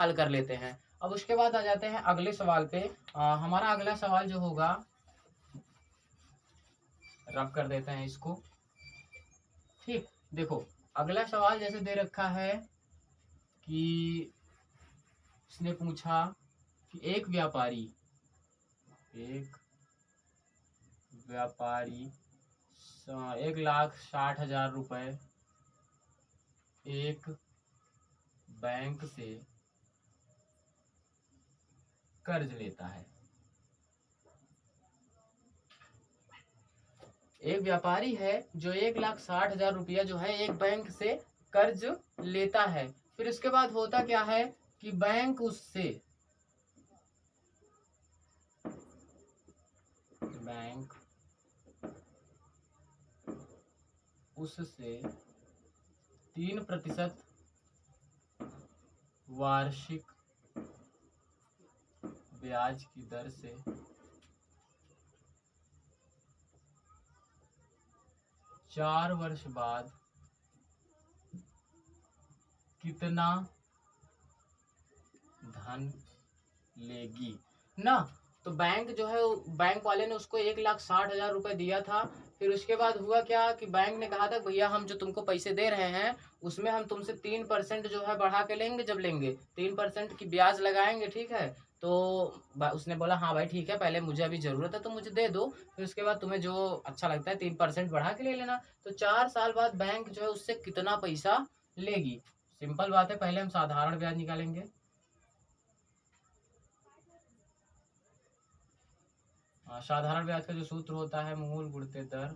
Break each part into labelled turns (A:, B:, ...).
A: हल कर लेते हैं। अब उसके बाद आ जाते हैं अगले सवाल पे। हमारा अगला सवाल जो होगा, रब कर देते हैं इसको। ठीक, देखो अगला सवाल जैसे दे रखा है कि इसने पूछा कि एक व्यापारी 1,60,000 रुपए एक बैंक से कर्ज लेता है। एक व्यापारी है जो 1,60,000 रुपया जो है एक बैंक से कर्ज लेता है। फिर उसके बाद होता क्या है कि बैंक उससे 3% वार्षिक ब्याज की दर से 4 वर्ष बाद कितना धन लेगी ना। तो बैंक जो है, बैंक वाले ने उसको 1,60,000 रुपए दिया था। फिर उसके बाद हुआ क्या कि बैंक ने कहा था भैया हम जो तुमको पैसे दे रहे हैं उसमें हम तुमसे 3% जो है बढ़ा के लेंगे, जब लेंगे 3% की ब्याज लगाएंगे, ठीक है। तो उसने बोला हाँ भाई ठीक है, पहले मुझे अभी जरूरत है तो मुझे दे दो, फिर उसके बाद तुम्हें जो अच्छा लगता है 3% बढ़ा के ले लेना। तो 4 साल बाद बैंक जो है उससे कितना पैसा लेगी। सिंपल बात है, पहले हम साधारण ब्याज निकालेंगे। साधारण ब्याज का जो सूत्र होता है मूल गुणित दर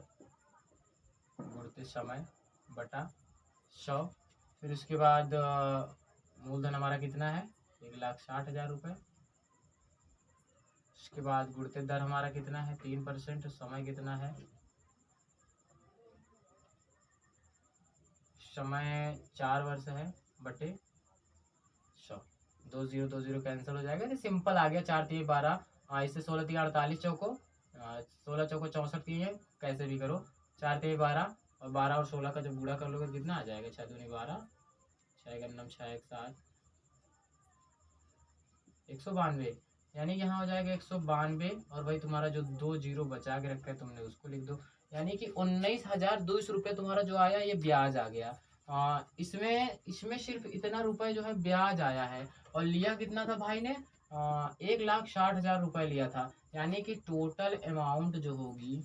A: गुणित समय बटा 100। फिर उसके बाद मूलधन हमारा कितना है 1,60,000 रुपए। उसके बाद गुणित दर हमारा कितना है 3%। समय कितना है, समय 4 वर्ष है बटे 100। 2 0 2 0 कैंसिल हो जाएगा। तो सिंपल आ गया, 4 3 12, इससे 16 3 48 चौको 16 चौको 64 3 है, कैसे भी करो। 4 3 12 और 12 और 16 का जब गुणा कर लोगे कितना आ जाएगा, 6 दूनी 12, 6 गन्नम 6 1 7, 192। यानी यहाँ हो जाएगा 192। और भाई तुम्हारा जो 2 जीरो बचा के रखा है तुमने उसको लिख दो। यानी कि 19,200 रुपये तुम्हारा जो आया ये ब्याज आ गया। इसमें इसमें सिर्फ इतना रुपए जो है ब्याज आया है। और लिया कितना था भाई ने, 1,60,000 रुपये लिया था। यानी कि टोटल अमाउंट जो होगी,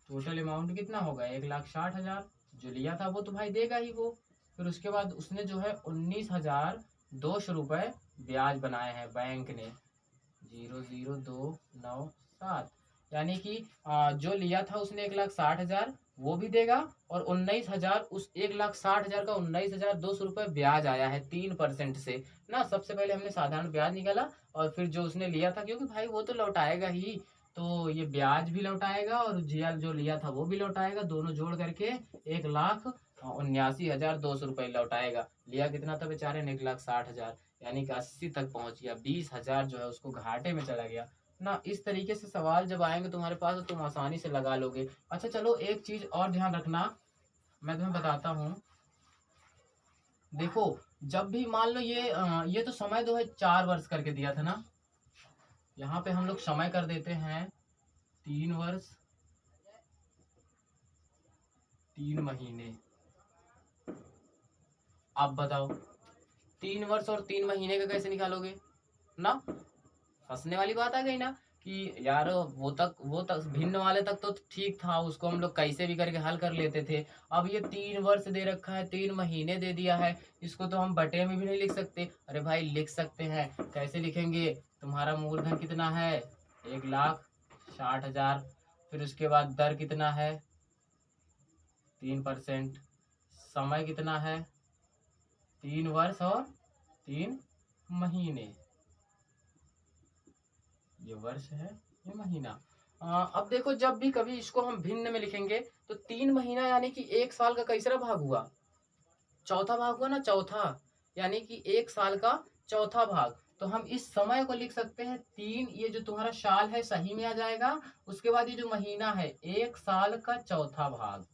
A: टोटल अमाउंट कितना होगा 1,60,000। जो लिया था वो तो भाई देगा ही वो। फिर उसके बाद उसने जो है 19,200 रुपये ब्याज बनाए हैं बैंक ने, 00297। यानी कि जो लिया था उसने 1,60,000 वो भी देगा, और 19,000 उस 1,60,000 का 19,200 रुपये ब्याज आया है 3% से ना। सबसे पहले हमने साधारण ब्याज निकाला और फिर जो उसने लिया था, क्योंकि भाई वो तो लौटाएगा ही, तो ये ब्याज भी लौटाएगा और जीएल जो लिया था वो भी लौटाएगा, दोनों जोड़ करके 1,79,200 रुपये लौटाएगा। लिया कितना था बेचारे ने 1,60,000, यानी कि 80 तक पहुंच गया। 20,000 जो है उसको घाटे में चला गया ना। इस तरीके से सवाल जब आएंगे तुम्हारे पास तो तुम आसानी से लगा लोगे। अच्छा चलो एक चीज और ध्यान रखना, मैं तुम्हें बताता हूँ। देखो जब भी मान लो ये तो समय जो है 4 वर्ष करके दिया था ना, यहाँ पे हम लोग समय कर देते हैं 3 वर्ष 3 महीने। आप बताओ 3 वर्ष और 3 महीने का कैसे निकालोगे ना। फंसने वाली बात आ गई ना कि यार वो तक भिन्न वाले तक तो ठीक था, उसको हम लोग कैसे भी करके हल कर लेते थे। अब ये 3 वर्ष दे रखा है, 3 महीने दे दिया है, इसको तो हम बटे में भी नहीं लिख सकते। अरे भाई लिख सकते हैं, कैसे लिखेंगे। तुम्हारा मूलधन कितना है 1,60,000। फिर उसके बाद दर कितना है 3%। समय कितना है 3 वर्ष और 3 महीने। ये वर्ष है, ये महीना। अब देखो जब भी कभी इसको हम भिन्न में लिखेंगे तो 3 महीना यानी कि 1 साल का कैसरा भाग हुआ, चौथा भाग हुआ ना, चौथा। यानी कि 1 साल का चौथा भाग। तो हम इस समय को लिख सकते हैं 3, ये जो तुम्हारा साल है सही में आ जाएगा। उसके बाद ये जो महीना है 1 साल का चौथा भाग,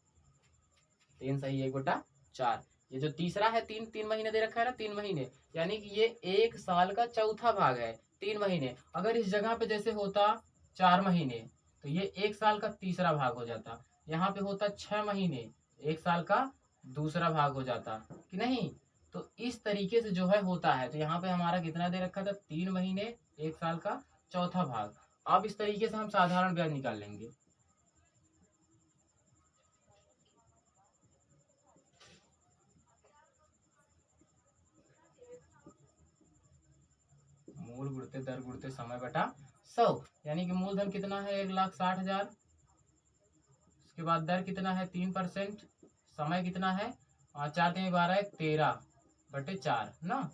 A: 3 सही 1/4। ये जो तीसरा है, 3 महीने दे रखा है ना, 3 महीने, यानी कि ये 1 साल का चौथा भाग है 3 महीने। अगर इस जगह पे जैसे होता 4 महीने, तो ये 1 साल का तीसरा भाग हो जाता। यहाँ पे होता 6 महीने, 1 साल का दूसरा भाग हो जाता कि नहीं। तो इस तरीके से जो है होता है। तो यहाँ पे हमारा कितना दे रखा था, 3 महीने, 1 साल का चौथा भाग। अब इस तरीके से हम साधारण ब्याज निकाल लेंगे। मूल गुणते दर गुणते समय बटा 100, यानी कि मूलधन कितना है, 1,60,000। उसके बाद दर कितना है, 3%। समय कितना है, 4×3=12, 13/4 ना।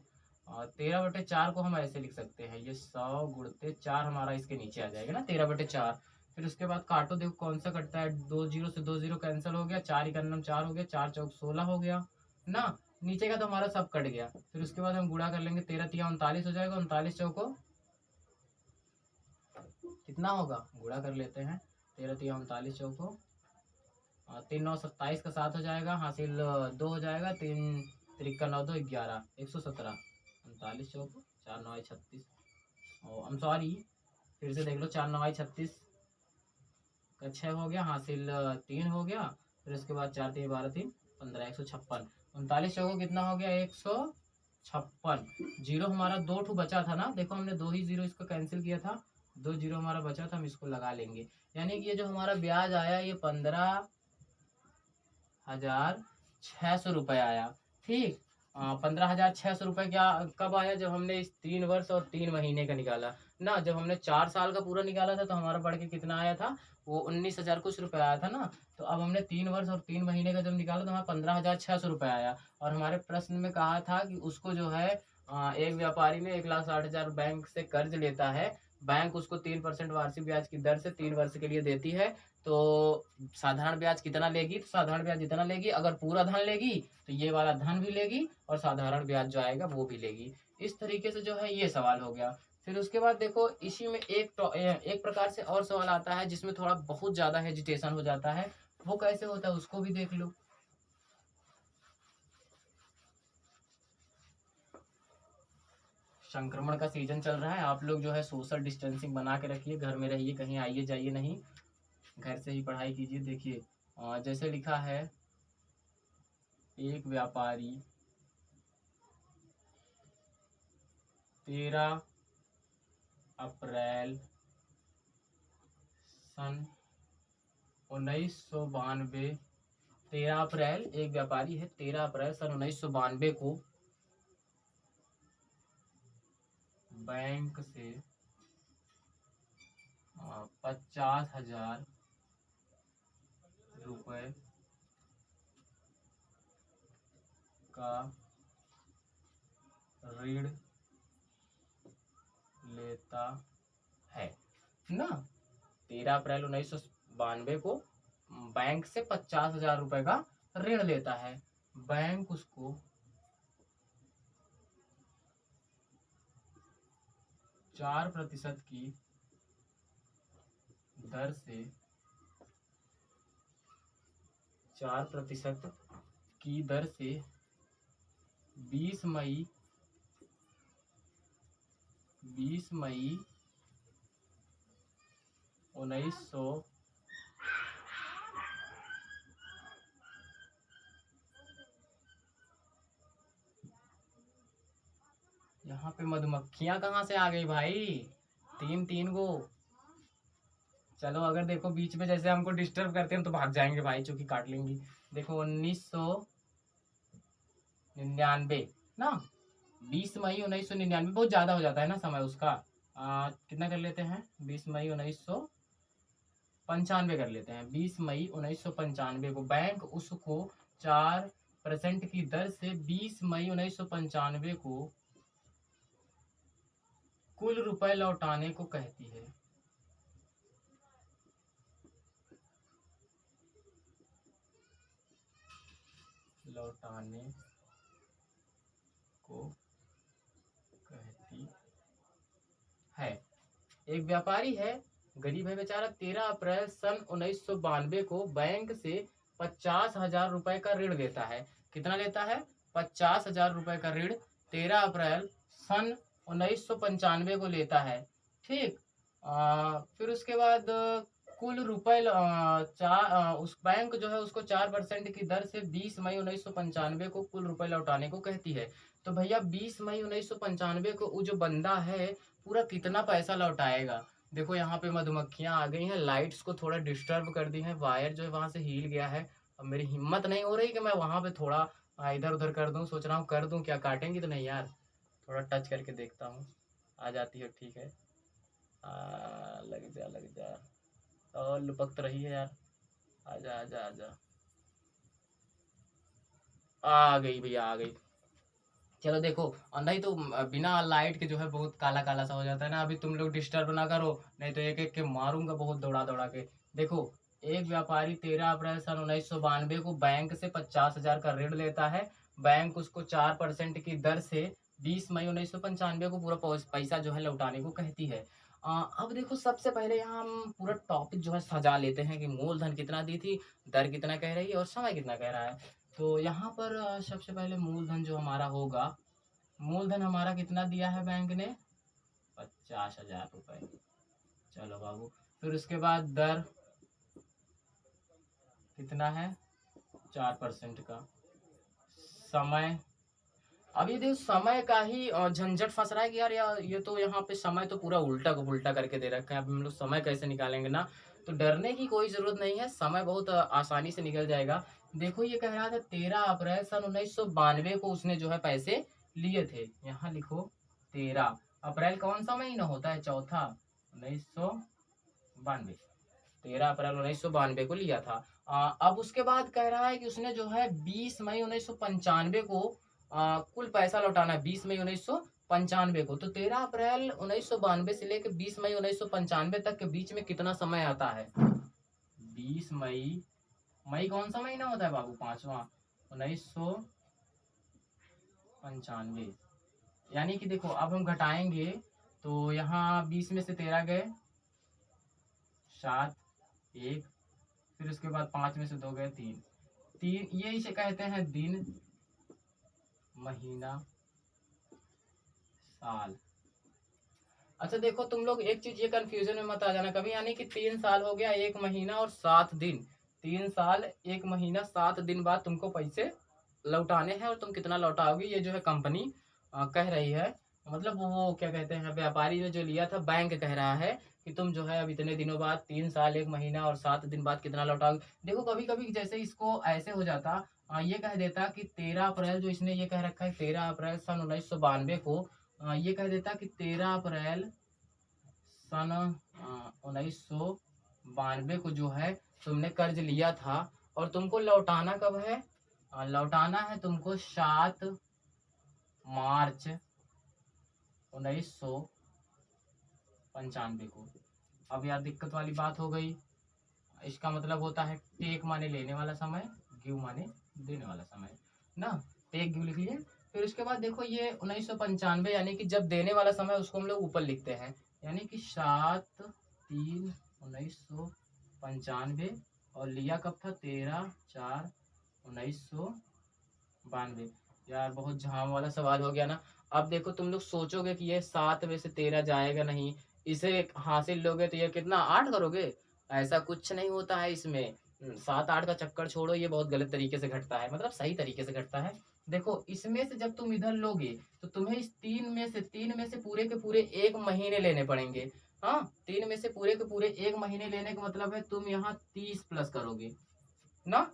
A: और 13/4 को हम ऐसे लिख सकते हैं, ये 100 × 4 हमारा इसके नीचे आ जाएगा ना, 13/4। फिर उसके बाद काटो, देखो कौन सा कटता है, 2 0 से 2 0 कैंसिल हो गया, 4×1=4 हो गया, 4×4=16 हो गया ना। नीचे का तो हमारा सब कट गया। फिर उसके बाद हम गुणा कर लेंगे, 13×3=39 हो जाएगा, 39×4 कितना होगा, गुणा कर लेते हैं, 13×3=39, 3×9=27 का 7 हो जाएगा, हासिल 2 हो जाएगा, 3×3=9, 2 11, 117, 39×4 4×9=36। I'm सॉरी, फिर से देख लो, 4×9=36 का 6 हो गया, हासिल 3 हो गया। फिर उसके बाद 4×3=12, 3×15, 156। 39×4 कितना हो गया, 156। जीरो हमारा 2 ठू बचा था ना, देखो हमने 2 ही जीरो इसको कैंसिल किया था, 2 जीरो हमारा बचा था, हम इसको लगा लेंगे। यानी कि ये जो हमारा ब्याज आया, ये 15,600 रुपये आया। ठीक, 15,600 रुपये क्या कब आया, जब हमने इस 3 वर्ष और 3 महीने का निकाला ना। जब हमने 4 साल का पूरा निकाला था, तो हमारा बढ़ के कितना आया था, वो 19,000 कुछ रुपये आया था ना। तो अब हमने 3 वर्ष और 3 महीने का जब निकाला, तो हमारा 15,600 रुपये आया। और हमारे प्रश्न में कहा था कि उसको जो है, एक व्यापारी में 1,60,000 बैंक से कर्ज लेता है, बैंक उसको 3% वार्षिक ब्याज की दर से 3 वर्ष के लिए देती है। तो साधारण ब्याज कितना लेगी, तो साधारण ब्याज जितना लेगी, अगर पूरा धन लेगी तो ये वाला धन भी लेगी, और साधारण ब्याज जो आएगा वो भी लेगी। इस तरीके से जो है ये सवाल हो गया। फिर उसके बाद देखो, इसी में एक प्रकार से और सवाल आता है, जिसमें थोड़ा बहुत ज्यादा हेजिटेशन हो जाता है। वो कैसे होता है, उसको भी देख लो। संक्रमण का सीजन चल रहा है, आप लोग जो है सोशल डिस्टेंसिंग बना के रखिए, घर में रहिए, कहीं आइए जाइए नहीं, घर से ही पढ़ाई कीजिए। देखिए, जैसे लिखा है, एक व्यापारी 13 अप्रैल सन 1992, 13 अप्रैल, एक व्यापारी है 13 अप्रैल सन 1992 को बैंक से 50,000 रुपये का ऋण लेता है ना। 13 अप्रैल 1992 को बैंक से 50,000 रुपये का ऋण लेता है। बैंक उसको 4% की दर से 4% की दर से 20 मई 1900 यहाँ पे मधुमक्खियां कहाँ से आ गई भाई, 3 गो। चलो, अगर देखो बीच में जैसे हमको डिस्टर्ब करते हैं तो भाग जाएंगे भाई, चूंकि काट लेंगी। देखो 1999 ना, 20 मई 1999, बहुत ज्यादा हो जाता है ना समय उसका। कितना कर लेते हैं, 20 मई 1995 कर लेते हैं। 20 मई 1995 को बैंक उसको 4% की दर से 20 मई 1995 को कुल रुपए लौटाने को कहती है। लौटाने को कहती है। एक व्यापारी है, गरीब है बेचारा, 13 अप्रैल सन 1992 को बैंक से 50,000 रुपए का ऋण लेता है। कितना लेता है, 50,000 रुपए का ऋण 13 अप्रैल सन 1995 को लेता है। ठीक। फिर उसके बाद कुल रुपए उस बैंक जो है उसको 4% की दर से 20 मई 1995 को कुल रुपए लौटाने को कहती है। तो भैया 20 मई 1995 को वो जो बंदा है पूरा कितना पैसा लौटाएगा। देखो यहाँ पे मधुमक्खियां आ गई हैं, लाइट्स को थोड़ा डिस्टर्ब कर दी है, वायर जो है वहां से हिल गया है। अब मेरी हिम्मत नहीं हो रही कि मैं वहां पे थोड़ा इधर उधर कर दूं, सोच रहा हूँ कर दूं, क्या काटेंगी तो नहीं यार। थोड़ा टच करके देखता हूँ, आ जाती है, ठीक है। लग जा लग जा, और लुपक तो रही है यार, आजा आजा आजा, आ गई भैया आ गई। चलो देखो, और नहीं तो बिना लाइट के जो है बहुत काला काला सा हो जाता है ना। अभी तुम लोग डिस्टर्ब ना करो, नहीं तो एक एक के मारूंगा बहुत दौड़ा दौड़ा के। देखो, एक व्यापारी 13 अप्रैल सन 1992 को बैंक से 50,000 का ऋण लेता है। बैंक उसको 4% की दर से 20 मई 1995 को पूरा पैसा जो है लौटाने को कहती है। अब देखो, सबसे पहले यहाँ हम पूरा टॉपिक जो है सजा लेते हैं कि मूलधन कितना दी थी, दर कितना कह रही है और समय कितना कह रहा है। तो यहाँ पर सबसे पहले मूलधन जो हमारा होगा, मूलधन हमारा कितना दिया है बैंक ने, 50,000 रुपए। चलो बाबू, फिर उसके बाद दर कितना है, 4% का। समय, अब ये देखो समय का ही झंझट फंस रहा है कि यार ये तो यहाँ पे समय तो पूरा उल्टा को उल्टा करके दे रखा है। अब हम लोग समय कैसे निकालेंगे ना। तो डरने की कोई जरूरत नहीं है, समय बहुत आसानी से निकल जाएगा। देखो, ये कह रहा था 13 अप्रैल सन 1992 को उसने जो है पैसे लिए थे। यहाँ लिखो 13 अप्रैल, कौन सा महीना होता है, चौथा, 1992। 13 अप्रैल 1992 को लिया था। अब उसके बाद कह रहा है कि उसने जो है 20 मई 1995 को कुल पैसा लौटाना है, 20 मई 1995 को। तो 13 अप्रैल 1992 से लेकर 20 मई 1995 तक के बीच में कितना समय आता है, 20 मई, मई कौन सा महीना होता है बाबू, पांचवा, 1995। यानी कि देखो, अब हम घटाएंगे तो यहाँ 20 में से 13 गए, 7, 1, फिर उसके बाद 5 में से 2 गए, 3, ये इसे कहते हैं दिन, महीना, साल। अच्छा देखो, तुम लोग एक चीज ये कंफ्यूजन में मत आ जाना कभी, यानी कि 3 साल हो गया 1 महीना और 7 दिन, 3 साल 1 महीना 7 दिन बाद तुमको पैसे लौटाने हैं। और तुम कितना लौटाओगे ये जो है कंपनी कह रही है, मतलब वो क्या कहते हैं, व्यापारी ने जो लिया था, बैंक कह रहा है कि तुम जो है अब इतने दिनों बाद, 3 साल 1 महीना और 7 दिन बाद कितना लौटाओगे। देखो, कभी कभी जैसे इसको ऐसे हो जाता, ये कह देता कि 13 अप्रैल, जो इसने ये कह रखा है 13 अप्रैल सन 1992 को, ये कह देता कि 13 अप्रैल सन 1992 को जो है तुमने कर्ज लिया था, और तुमको लौटाना कब है, लौटाना है तुमको 7 मार्च 1995 को। अब यार दिक्कत वाली बात हो गई, इसका मतलब होता है टेक माने लेने वाला समय, गिव माने देने वाला समय ना, टेक गिव लिख लिए। फिर उसके बाद देखो, ये 1995 यानी कि जब देने वाला समय उसको हम लोग ऊपर लिखते हैं, यानी कि 7/3/1995, और लिया कब था, 13/4/1992। यार बहुत झाम वाला सवाल हो गया ना। अब देखो, तुम लोग सोचोगे कि ये 7 में से 13 जाएगा नहीं, इसे हासिल लोगे तो ये कितना 8 करोगे, ऐसा कुछ नहीं होता है इसमें। 7-8 का चक्कर छोड़ो, ये बहुत गलत तरीके से घटता है, मतलब सही तरीके से घटता है। देखो, इसमें से जब तुम इधर लोगे तो तुम्हें इस 3 में से पूरे के पूरे 1 महीने लेने पड़ेंगे। हाँ, 3 में से पूरे के पूरे 1 महीने लेने का मतलब है तुम यहाँ 30 प्लस करोगे ना।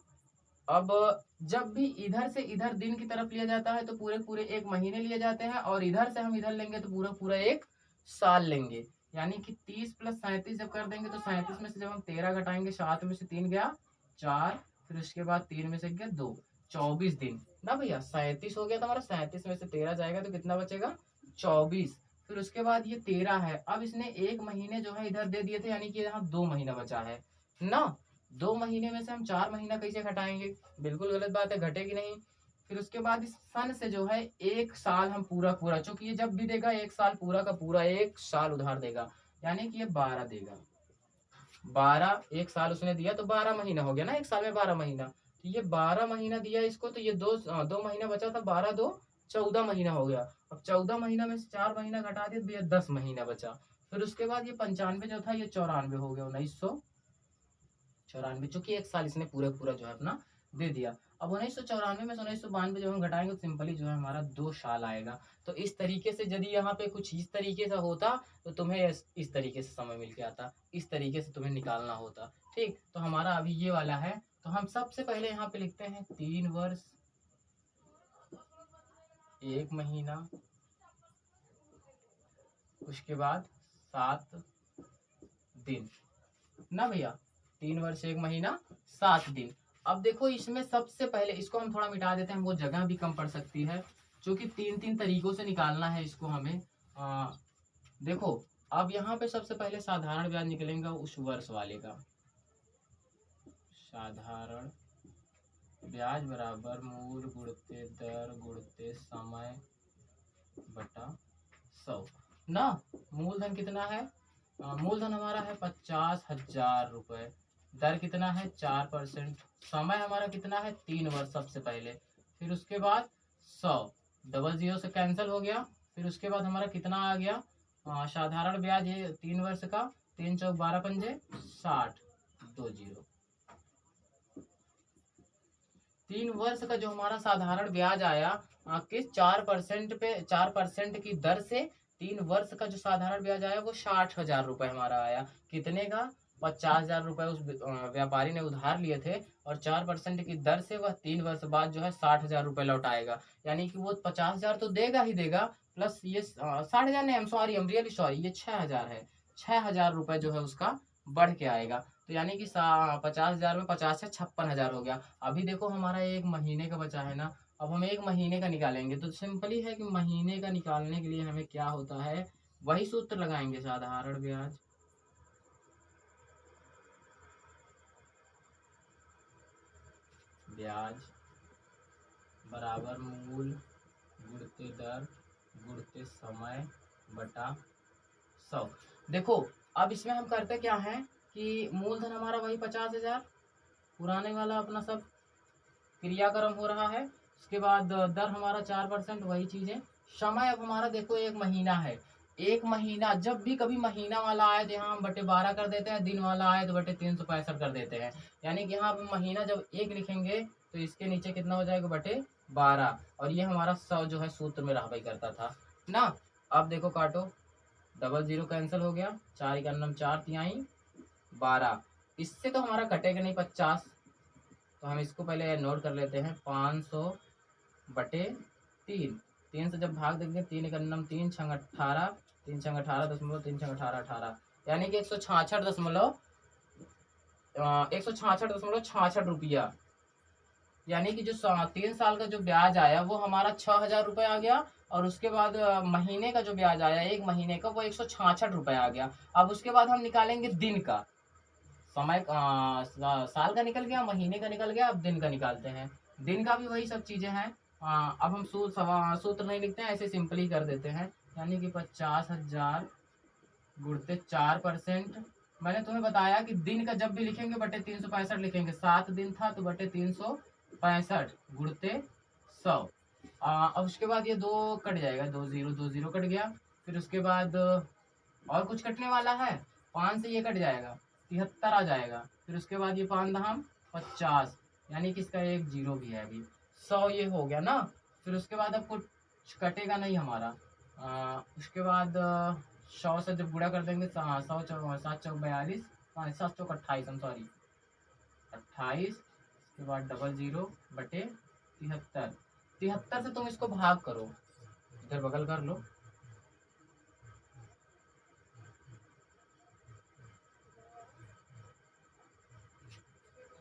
A: अब जब भी इधर से इधर दिन की तरफ लिया जाता है तो पूरे पूरे 1 महीने लिए जाते हैं, और इधर से हम इधर लेंगे तो पूरा पूरा 1 साल लेंगे। यानी कि 30 + 37 जब कर देंगे तो 37 में से जब हम 13 घटाएंगे, 7 में से 3 गया 4, फिर उसके बाद 3 में से गया 2, 24 दिन ना भैया, 37 हो गया तो हमारा, 37 में से 13 जाएगा तो कितना बचेगा, 24। फिर उसके बाद ये 13 है, अब इसने 1 महीने जो है इधर दे दिए थे, यानी कि यहाँ 2 महीना बचा है ना। 2 महीने में से हम 4 महीना कैसे घटाएंगे, बिल्कुल गलत बात है, घटेगी नहीं। फिर उसके बाद इस सन से जो है 1 साल हम पूरा पूरा, चूंकि ये जब भी देगा 1 साल पूरा का पूरा 1 साल उधार देगा, यानी कि ये 12 देगा। 12, 1 साल उसने दिया तो 12 महीना हो गया ना, 1 साल में 12 महीना। तो ये 12 महीना दिया इसको, तो ये दो महीना बचा था, 12 2 14 महीना हो गया। अब 14 महीना में से 4 महीना घटा दिया तो भैया 10 महीना बचा। फिर उसके बाद ये 95 जो था ये 94 हो गया, 1994, चूंकि एक साल इसने पूरा पूरा जो है अपना दे दिया। अब 1994 में से 1992 जब हम घटाएंगे तो सिंपली जो है हमारा 2 साल आएगा। तो इस तरीके से यदि यहाँ पे कुछ इस तरीके से होता तो तुम्हें इस तरीके से समय मिल के आता, इस तरीके से तुम्हें निकालना होता। ठीक, तो हमारा अभी ये वाला है। तो हम सबसे पहले यहाँ पे लिखते हैं 3 वर्ष 1 महीना, उसके बाद 7 दिन ना भैया, 3 वर्ष 1 महीना 7 दिन। अब देखो इसमें सबसे पहले इसको हम थोड़ा मिटा देते हैं, वो जगह भी कम पड़ सकती है, क्योंकि 3 तरीकों से निकालना है इसको हमें। देखो अब यहाँ पे सबसे पहले साधारण ब्याज निकलेगा उस वर्ष वाले का। साधारण ब्याज बराबर मूल गुणते दर गुणते समय बटा 100 ना। मूलधन कितना है? मूलधन हमारा है 50,000 रुपए, दर कितना है 4%, समय हमारा कितना है 3 वर्ष सबसे पहले, फिर उसके बाद 100, डबल जीरो से कैंसिल हो गया। फिर उसके बाद हमारा कितना आ गया, साधारण ब्याज ये 3 वर्ष का, 3 चौक 12 पंजे 60, 20। 3 वर्ष का जो हमारा साधारण ब्याज आया किस 4% पे, 4% की दर से 3 वर्ष का जो साधारण ब्याज आया वो 60,000 रुपए हमारा आया। कितने का? 50,000 रुपए उस व्यापारी ने उधार लिए थे, और 4% की दर से वह 3 वर्ष बाद जो है 60,000 रुपए लौटाएगा। यानी कि वो 50,000 तो देगा ही देगा, प्लस ये 60,000 नहीं, आई एम रियली सॉरी, ये 6,000 है। 6,000 रुपए जो है उसका बढ़ के आएगा। तो यानी कि 50,000 में 50 से 56,000 हो गया। अभी देखो हमारा 1 महीने का बचा है ना, अब हम 1 महीने का निकालेंगे। तो सिंपली है कि महीने का निकालने के लिए हमें क्या होता है, वही सूत्र लगाएंगे, साधारण ब्याज ब्याज बराबर मूल गुणते दर गुणते समय बटा 100। देखो अब इसमें हम करते क्या है कि मूलधन हमारा वही 50,000 पुराने वाला अपना सब क्रियाक्रम हो रहा है। उसके बाद दर हमारा 4%, वही चीजें। समय अब हमारा देखो 1 महीना है। 1 महीना जब भी कभी महीना वाला आए तो यहाँ हम बटे 12 कर देते हैं, दिन वाला आए तो बटे 365 कर देते हैं। यानी कि यहाँ महीना जब 1 लिखेंगे तो इसके नीचे कितना हो जाएगा, बटे 12, और ये हमारा 100 जो है सूत्र में रहा करता था ना। अब देखो काटो, डबल जीरो कैंसिल हो गया, 4 इकानम 4 तिहाई 12, इससे तो हमारा कटेगा नहीं 50। तो हम इसको पहले नोट कर लेते हैं, 500 बटे 3, 3 से जब भाग देंगे 3 इकन्नम 3 छंग 18, 3 छंग 18 दशमलव 3 छंग 18 18, यानी कि 166.66 रुपया। यानी कि जो 3 साल का जो ब्याज आया वो हमारा 6,000 रुपये आ गया, और उसके बाद महीने का जो ब्याज आया 1 महीने का वो 166 रुपये आ गया। अब उसके बाद हम निकालेंगे दिन का समय, साल का निकल गया, महीने का निकल गया, अब दिन का निकालते हैं। दिन का भी वही सब चीजें हैं। अब हम सूत्र नहीं लिखते हैं, ऐसे सिंपली कर देते हैं। यानी कि 50,000 गुणते 4%। मैंने तुम्हें बताया कि दिन का जब भी लिखेंगे बटे 365 लिखेंगे, 7 दिन था तो बटे 365 गुणते 100। अब उसके बाद ये 2 कट जाएगा, 2 कट गया। फिर उसके बाद और कुछ कटने वाला है, 5 से ये कट जाएगा, 73 आ जाएगा। फिर उसके बाद ये 5 दहम 50, यानी कि इसका एक जीरो भी है अभी, 100 ये हो गया ना। फिर उसके बाद अब कुछ कटेगा नहीं हमारा। उसके बाद 100 से जब गुणा कर देंगे, 100 7 चौक 42, 7 चौक 28, सॉरी 28, उसके बाद डबल जीरो बटे 73। 73 से तुम इसको भाग करो, इधर बगल कर लो,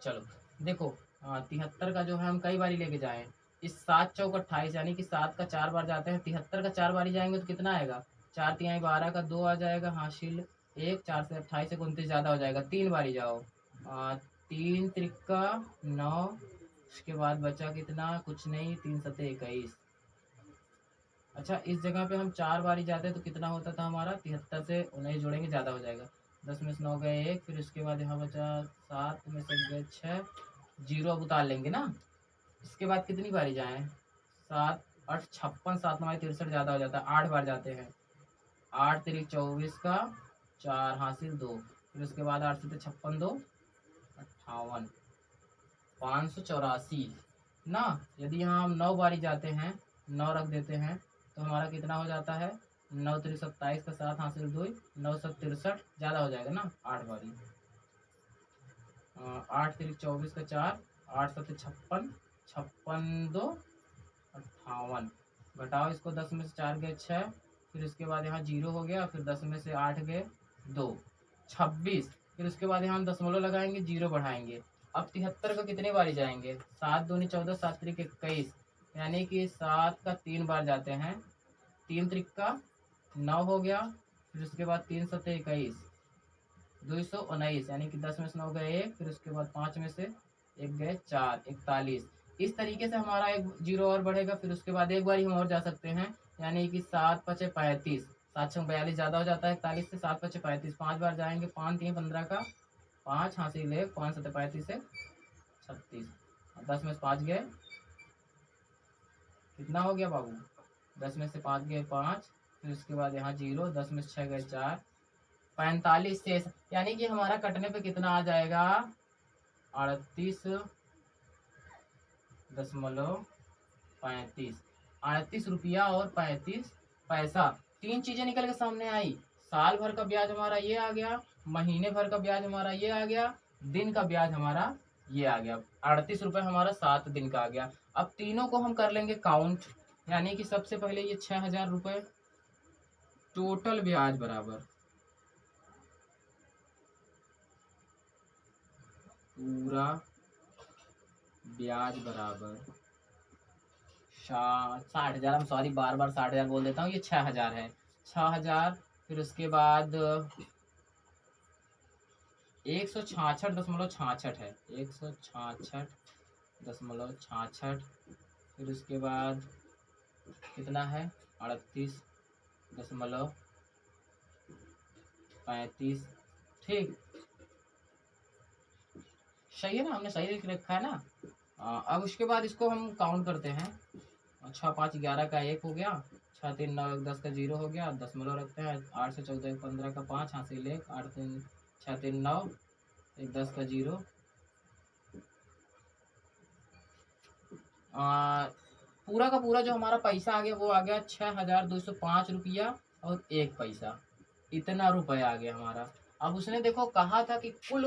A: चलो देखो 73 का जो है हम कई बारी लेके जाएं, इस 7 चौक 28, यानी कि 7 का 4 बार जाते हैं, 73 का 4 बारी जाएंगे तो कितना आएगा, 4 तिहाई 12 का 2 आ जाएगा, हासिल 1, 4 से 28 से 29 ज़्यादा हो जाएगा, 3 बारी जाओ, 3 त्रिका 9, उसके बाद बचा कितना, कुछ नहीं, 3 सते 21। अच्छा इस जगह पे हम 4 बारी जाते तो कितना होता था हमारा, 73 से 19 जोड़ेंगे ज़्यादा हो जाएगा, 10 में से 9 गए 1, फिर उसके बाद यहाँ बचा 7 में से गए 6, जीरो अब उतार लेंगे ना। इसके बाद कितनी बारी जाएं, 7 8 56, 7 9 63 ज़्यादा हो जाता है, 8 बार जाते हैं। 8 3 24 का 4 हासिल 2, फिर उसके बाद 8 से 56 2 58, 584 ना। यदि यहाँ हम 9 बारी जाते हैं, 9 रख देते हैं, तो हमारा कितना हो जाता है, 9 3 27 का 7 हासिल 2, 9 7 63 ज़्यादा हो जाएगा ना 8 बारी। 8 3 24 का 4, 8 7 56, 56 2 58, घटाओ इसको, 10 में से 4 गए 6, फिर उसके बाद यहाँ 0 हो गया, फिर 10 में से 8 गए 2, 26, फिर उसके बाद यहाँ हम दशमलव लगाएंगे, 0 बढ़ाएंगे। अब 73 का कितने बारी जाएंगे, 7 दूनी 14, 7 त्रिक 21, यानी कि 7 का 3 बार जाते हैं, 3 त्रिक का 9 हो गया, फिर उसके बाद 3 7 21, 219, यानी कि 10 में से 9 गए 1, फिर उसके बाद 5 में से 1 गए 4, 41। इस तरीके से हमारा एक 0 और बढ़ेगा, फिर उसके बाद एक बार हम और जा सकते हैं, यानी कि 7 5 35, 7 6 42 ज़्यादा हो जाता है 41 से, 7 5 35, 5 बार जाएंगे, 5 3 15 का 5 हासिल 1, 5 7 35 से 36, 10 में से 5 गए, कितना हो गया बाबू, 10 में से 5 गए 5, फिर उसके बाद यहाँ 0, 10 में से 6 गए 4, 45 शेष, यानी कि हमारा कटने पे कितना आ जाएगा, 38.35, 38 रुपया और 35 पैसा। 3 चीजें निकल के सामने आई, साल भर का ब्याज हमारा ये आ गया, महीने भर का ब्याज हमारा ये आ गया, दिन का ब्याज हमारा ये आ गया। 38 रुपये हमारा 7 दिन का आ गया। अब तीनों को हम कर लेंगे काउंट, यानी कि सबसे पहले ये 6000 रुपये टोटल ब्याज बराबर पूरा ब्याज बराबर 60,000, हम सॉरी बार बार 60,000 बोल देता हूँ, ये 6000 है, 6000, फिर उसके बाद 166.66 है, 166.66, फिर उसके बाद कितना है, 38.35, ठीक, सही है ना, हमने सही लिख रखा है ना। अब उसके बाद इसको हम काउंट करते हैं, 6 5 11 का 1 हो गया, 6 3 9 1 10 का 0 हो गया, दशमलव रखते हैं, 8 से 14 1 15 का 5 हासिल 1, 8 3 6 3 9 1 10 का 0, पूरा का पूरा जो हमारा पैसा आ गया वो आ गया 6205 रुपया और 1 पैसा, इतना रुपये आ गया हमारा। अब उसने देखो कहा था कि कुल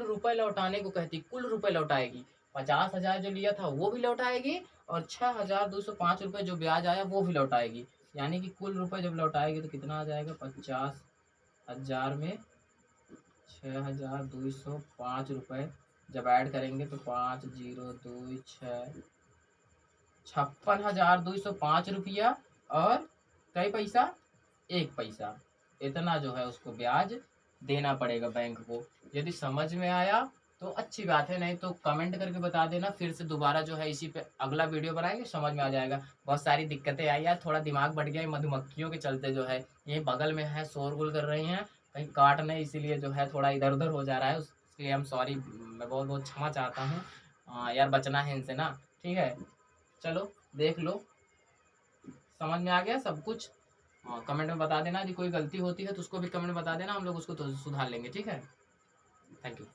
A: रुपए लौटाने को कहती, कुल रुपए लौटाएगी, 50,000 जो लिया था वो भी लौटाएगी, और 6205 रुपये जो ब्याज आया वो भी लौटाएगी, यानी कि कुल रुपए जब लौटाएगी तो कितना आ जाएगा, 50,000 में 6205 रुपये जब ऐड करेंगे तो 5026, 56,205 रुपया और कई पैसा, 1 पैसा, इतना जो है उसको ब्याज देना पड़ेगा बैंक को। यदि समझ में आया तो अच्छी बात है, नहीं तो कमेंट करके बता देना, फिर से दोबारा जो है इसी पे अगला वीडियो बनाएंगे, समझ में आ जाएगा। बहुत सारी दिक्कतें आई यार, थोड़ा दिमाग बढ़ गया मधुमक्खियों के चलते, जो है ये बगल में है, शोरगुल कर रही हैं, कहीं काट नहीं, इसीलिए जो है थोड़ा इधर उधर हो जा रहा है, उसके लिए हम सॉरी, मैं बहुत बहुत क्षमा चाहता हूँ यार, बचना है इनसे ना, ठीक है। चलो देख लो, समझ में आ गया सब कुछ। कमेंट में बता देना, यदि कोई गलती होती है तो उसको भी कमेंट में बता देना, हम लोग उसको तो सुधार लेंगे, ठीक है। Thank you.